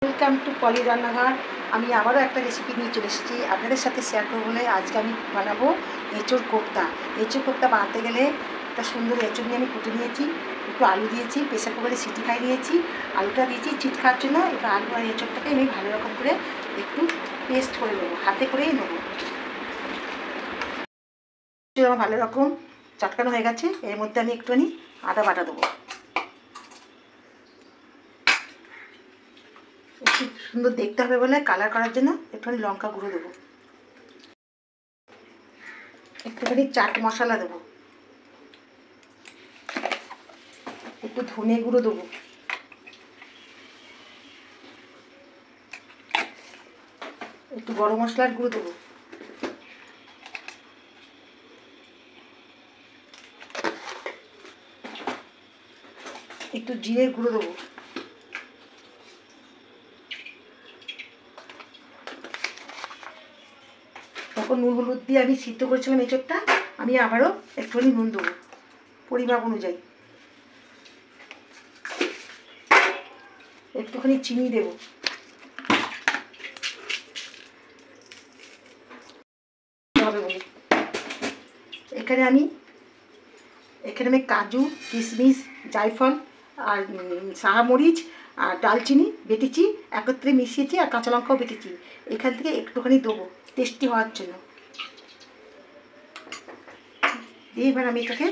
Welcome to পলি রান্নাঘর। আমি আবারও একটা রেসিপি নিয়ে চলে এসেছি আপনাদের সাথে শেয়ার করবো বলে। আজকে আমি বানাবো এঁচোড় কোপ্তা। এঁচোড় কোপ্তা বানাতে গেলে একটা সুন্দর এঁচোড় নিয়ে আমি কুটে নিয়েছি, একটু আলু দিয়েছি, প্রেসার কুকারে সিটি খাই নিয়েছি, আলুটা দিয়েছি চিট খাওয়ার জন্য। এবার আলু আর এঁচোড়টাকে আমি ভালো রকম করে একটু পেস্ট করে নেবো, হাতে করেই নেবো। আমার ভালো রকম চটকানো হয়ে গেছে। এর মধ্যে আমি একটুখানি আদা বাটা দেবো, একটু সুন্দর দেখতে হবে বলে কালার করার জন্য একটুখানি লঙ্কা গুঁড়ো দেবো, একটুখানি চাট মশলা দেবো, একটু ধনে গুঁড়ো দেবো, একটু গরম মশলার গুঁড়ো দেবো, একটু জিরের গুঁড়ো দেবো, তখন নুন হলুদ দিয়ে আমি সিদ্ধ করেছিলাম এঁচোড়টা। আমি আবারও একটুখানি নুন দেবো পরিমাপ অনুযায়ী, একটুখানি চিনি দেবো, হবে বলে এখানে আমি কাজু, কিশমিশ, জায়ফল আর শাহামরিচ আর দালচিনি বেটেছি, একত্রে মিশিয়েছি, আর কাঁচা লঙ্কাও বেটেছি। এখান থেকে একটুখানি দেবো টেস্টি হওয়ার জন্য। দিয়ে এবার আমি এটাকে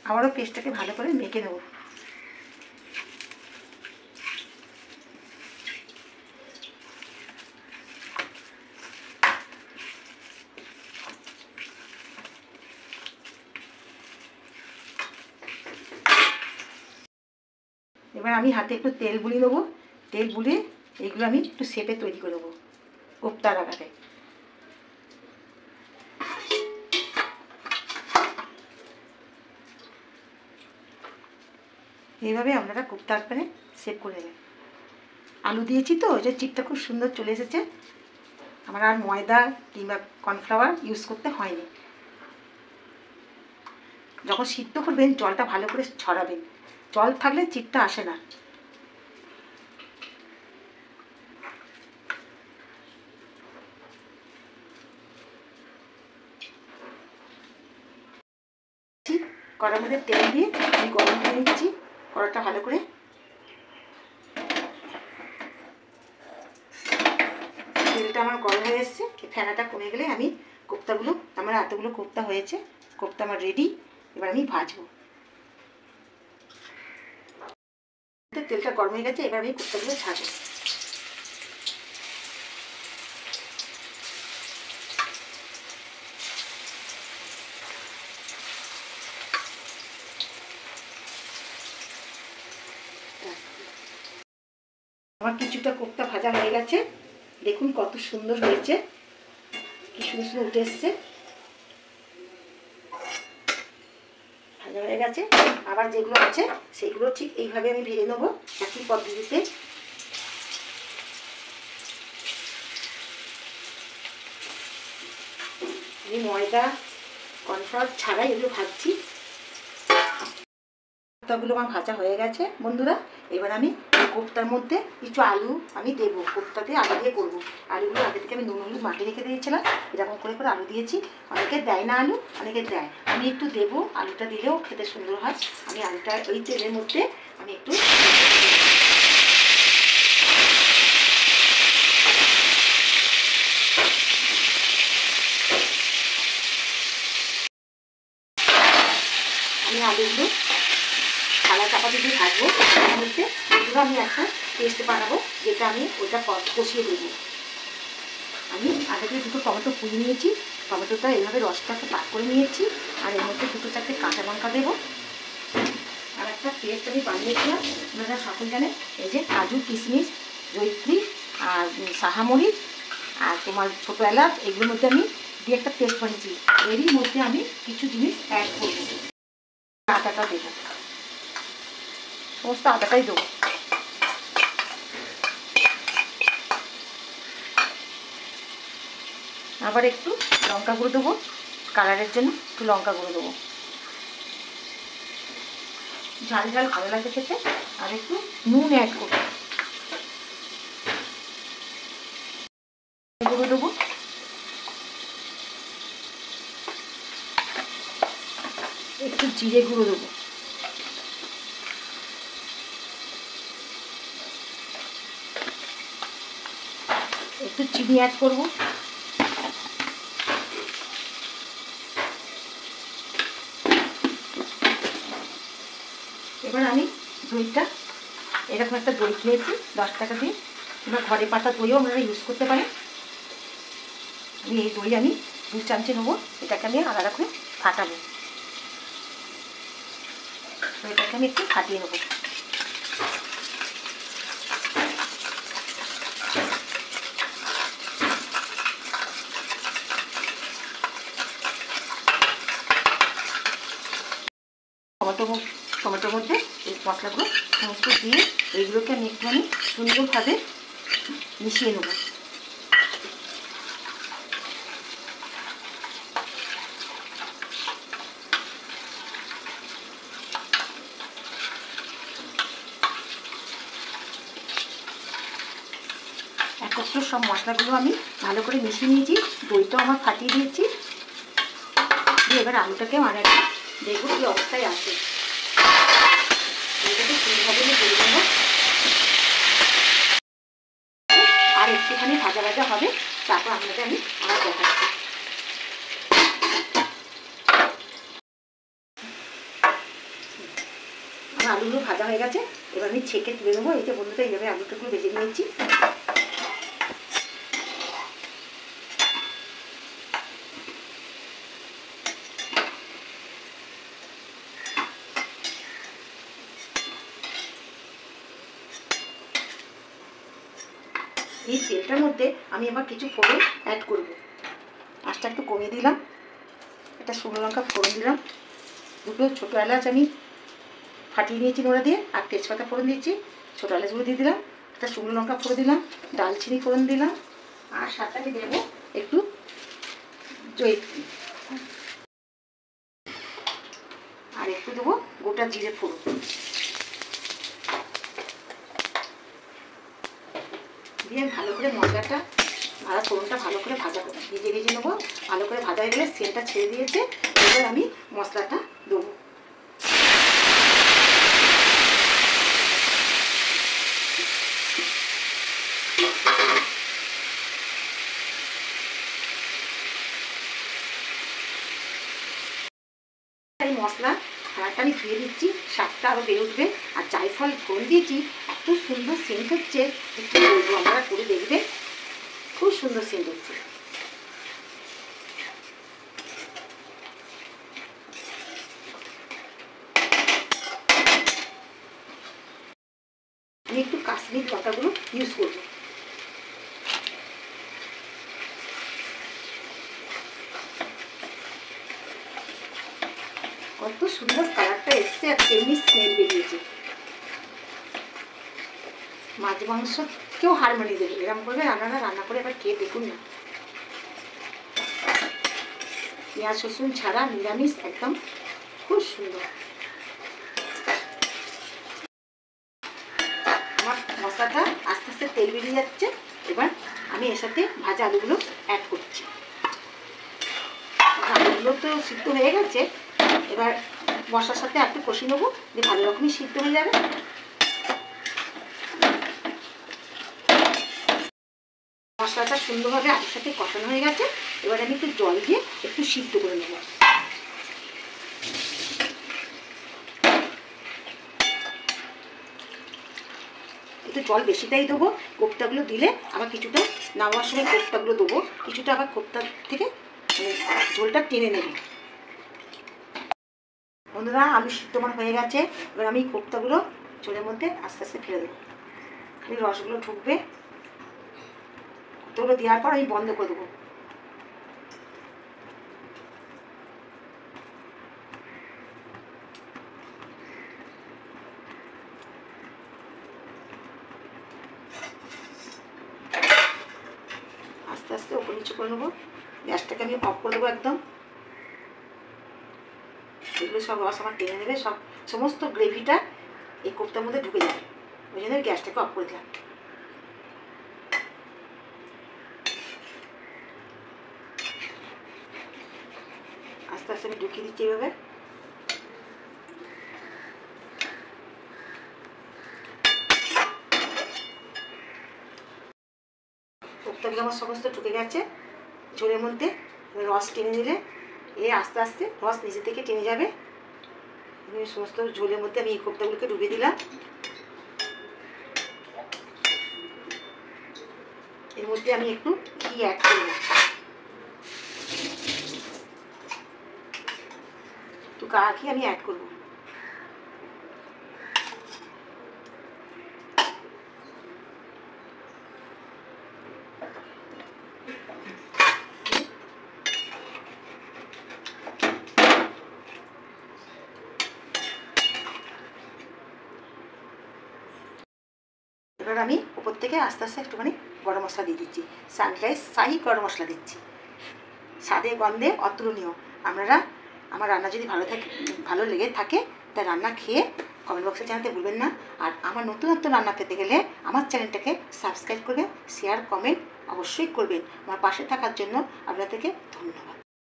আবারও পেস্টটাকে ভালো করে মেখে নেব। এবার আমি হাতে একটু তেল বুলিয়ে নেবো, তেল বুলিয়ে এইগুলো আমি একটু শেপে তৈরি করে নেবো কোপ্তার আকারে। এইভাবে আপনারা কোপ্তা আকারে শেপ করে নেবেন। আলু দিয়েছি তো, যে চিপটা খুব সুন্দর চলে এসেছে। আমার আর ময়দা কিংবা কর্নফ্লাওয়ার ইউজ করতে হয়নি। যখন সিদ্ধ করবেন জলটা ভালো করে ছড়াবেন, জল থাকলে চিপটা আসে না। কড়ার মধ্যে তেল দিয়ে আমি গরম করে নিচ্ছি কড়াটা ভালো করে। তেলটা আমার গরম হয়ে এসছে, ফেনাটা কমে গেলে আমি কোপ্তাগুলো, আমার এতগুলো কোপ্তা হয়েছে, কোপ্তা আমার রেডি। এবার আমি ভাজবো। তেলটা গরম হয়ে গেছে, এবার আমি কোপ্তাগুলো ছাড়বো। আমার কিছুটা কোপ্তা ভাজা হয়ে গেছে, দেখুন কত সুন্দর হয়েছে, কি সুন্দর সুন্দর উঠে এসছে, ভাজা হয়ে গেছে। আবার যেগুলো আছে সেগুলো ঠিক এইভাবে আমি ভেজে নেবো একই পদ্ধতিতে। আমি ময়দা কর্নফ্লাওয়ার ছাড়াই এগুলো ভাজছি। কোপ্তাগুলো আমার ভাজা হয়ে গেছে বন্ধুরা। এবার আমি কোপ্তার মধ্যে কিছু আলু আমি দেবো, কোপ্তাতে আলু দিয়ে করবো। আলুগুলো আগে থেকে আমি নুন হলুদ মাখিয়ে রেখে দিয়েছিলাম, এরকম করে করে আলু দিয়েছি। অনেকে দেয় না আলু, অনেকে দেয়, আমি একটু দেবো। আলুটা দিলেও খেতে সুন্দর হয়। আমি আলুটা ওই তেলের মধ্যে আমি একটু আলুগুলো থালা চাপাতি দিয়ে ভাজবো। তার মধ্যে এগুলো আমি একটা পেস্ট বানাবো, যেটা আমি ওটা কষিয়ে দেবো। আমি আগে থেকে দুটো টমেটো কুড়িয়ে নিয়েছি, টমেটোটা এইভাবে রসটাকে পাক করে নিয়েছি। আর এর মধ্যে দুটো চারটে কাঁচা লঙ্কা দেবো। আর একটা পেস্ট আমি বানিয়েছিলাম, আপনারা সকল জানেন, এই যে কাজু, কিশমিশ, জয়িত্রী আর শাহামরিচ আর তোমার ছোটো এলাচ, এগুলোর মধ্যে আমি দিয়ে একটা পেস্ট বানিয়েছি। এরই মধ্যে আমি কিছু জিনিস অ্যাড করবো। আটাটা দেবো, সমস্ত আটাটাই দেবো। আবার একটু লঙ্কা গুঁড়ো দেবো, কালারের জন্য একটু লঙ্কা গুঁড়ো দেবো। ঝাল ঝাল ভালো লাগে খেতে। আর একটু নুন অ্যাড করবো। গুঁড়ো দেবো, একটু জিরে গুঁড়ো দেবো, একটু চিনি অ্যাড করবো, এবার আমি দইটা এরকম একটা দই কিনেছি 10 টাকা দিয়ে, কিংবা ঘরে পাতা দইও আপনারা ইউজ করতে পারেন। আমি এই দই আমি 2 চামচে নেবো, এটাকে আমি আলাদা করে ফাটাবো, এটাকে আমি একটু ফাটিয়ে নেবো। টমেটোর মধ্যে এই মশলাগুলো সমস্ত দিয়ে এইগুলোকে আমি একটুখানি সুন্দরভাবে মিশিয়ে নেব। একত্র সব মশলাগুলো আমি ভালো করে মিশিয়ে নিয়েছি, দইটাও আমার ফাটিয়ে দিয়েছি। দিয়ে এবার আলুটাকে আমার একটা দেখব কী অবস্থায় আছে, এটাকে সুন্দরভাবে আমি দিয়ে দেবো। আর একটুখানি ভাজা ভাজা হবে, তারপর আপনাকে আমি আবার দেখাচ্ছি। আমার আলুগুলো ভাজা হয়ে গেছে, এবার আমি ছেঁকে তুলে নেবো। এই যে বন্ধুটা এইভাবে আলুটাগুলো ভেজে নিয়েছি। এই তেলটার মধ্যে আমি আবার কিছু ফোড়ন অ্যাড করব। আঁচটা একটু কমিয়ে দিলাম, একটা শুকনো লঙ্কা ফোড়ন দিলাম, 2টো ছোটো এলাচ আমি ফাটিয়ে নিয়েছি নোড়া দিয়ে, আর তেজপাতা ফোড়ন দিয়েছি, ছোটো এলাচগুলো দিয়ে দিলাম, একটা শুকনো লঙ্কা ফোড়ন দিলাম, দালচিনি ফোড়ন দিলাম, আর সাথে আমি দেবো একটু জয়িত্রী, আর একটু দেবো গোটা জিরে ফোড়ন। দিয়ে ভালো করে মশলাটা ফোড়নটা ভালো করে ভেজে নেবো। ভালো করে ভাজা হয়ে গেলে সেন্টটা ছেড়ে দিয়েছে, এবার আমি মশলাটা দেবো। এই মশলা হাঁড়াটা আমি ধুয়ে দিচ্ছি, স্বাদটা আরও বেড়ে উঠবে। আর জায়ফল ফোড়ন দিয়েছি, এত সুন্দর সেন্ট হচ্ছে, একটু বলবো, আপনারা করে দেখবে, খুব সুন্দর সেন্ট হচ্ছে। আমি একটু কাশ্মীর লঙ্কাগুলো ইউজ করবো। কত সুন্দর কালারটা এসছে, আর তেমনি স্মেল বেরিয়েছে। মাছ মাংস কেউ হার মানিয়ে দেবে, এরকম করবে রান্না করে এবার খেয়ে দেখুন না। পেঁয়াজ রসুন ছাড়া নিরামিষ, একদম খুব সুন্দর। আমার মশলাটা আস্তে আস্তে তেল বেরিয়ে যাচ্ছে, এবার আমি এর সাথে ভাজা আলুগুলো অ্যাড করছি। আলুগুলো তো সিদ্ধ হয়ে গেছে, এবার মশলার সাথে একটু কষিয়ে নেবো, যে ভালো রকমই সিদ্ধ হয়ে যাবে। মশলাটা সুন্দরভাবে আলুর সাথে কষানো হয়ে গেছে, এবার আমি একটু জল দিয়ে একটু সিদ্ধ করে নেব। একটু জল বেশিটাই দেবো, কোপ্তাগুলো দিলে আবার কিছুটা নামার সময় কোপ্তাগুলো দেবো, কিছুটা আবার কোপ্তা থেকে ঝোলটা টেনে নেবে। বন্ধুরা, আলু সিদ্ধ আমার হয়ে গেছে, এবার আমি কোপ্তাগুলো ঝোলের মধ্যে আস্তে আস্তে ফেলে দেবো। খালি রসগুলো ঢুকবে, কোপ্তাগুলো দেওয়ার পর আমি বন্ধ করে দেবো। আস্তে আস্তে ওপর নিচু করে নেবো, গ্যাসটাকে আমি অফ করে দেবো একদম। এগুলো সব রস আমার টেনে নেবে, সমস্ত গ্রেভিটা এই কোপ্তার মধ্যে ঢুকে যাবে, ওই জন্য গ্যাসটাকে অফ করে দিলাম। আস্তে আমি ঢুকিয়ে দিচ্ছি এভাবে। কোপ্তাগুলো আমার সমস্ত ঢুকে গেছে ঝোলের মধ্যে। রস টেনে নিলে আস্তে আস্তে রস নিচে থেকে টেনে যাবে। সমস্ত ঝোলের মধ্যে আমি এই কোপ্তাগুলোকে ডুবিয়ে দিলাম। এর মধ্যে আমি একটু ঘি অ্যাড করব, একটু গা ঘি আমি অ্যাড করবো। এবার আমি উপর থেকে আস্তে আস্তে একটুখানি গরম মশলা দিয়ে দিচ্ছি। সানরাইজ শাহি গরম মশলা দিচ্ছি, স্বাদে গন্ধে অতুলনীয়। আপনারা আমার রান্না যদি ভালো লেগে থাকে তা রান্না খেয়ে কমেন্ট বক্সে জানাতে ভুলবেন না। আর আমার নতুন নতুন রান্না পেতে গেলে আমার চ্যানেলটাকে সাবস্ক্রাইব করবেন, শেয়ার কমেন্ট অবশ্যই করবেন। আমার পাশে থাকার জন্য আপনাদেরকে ধন্যবাদ।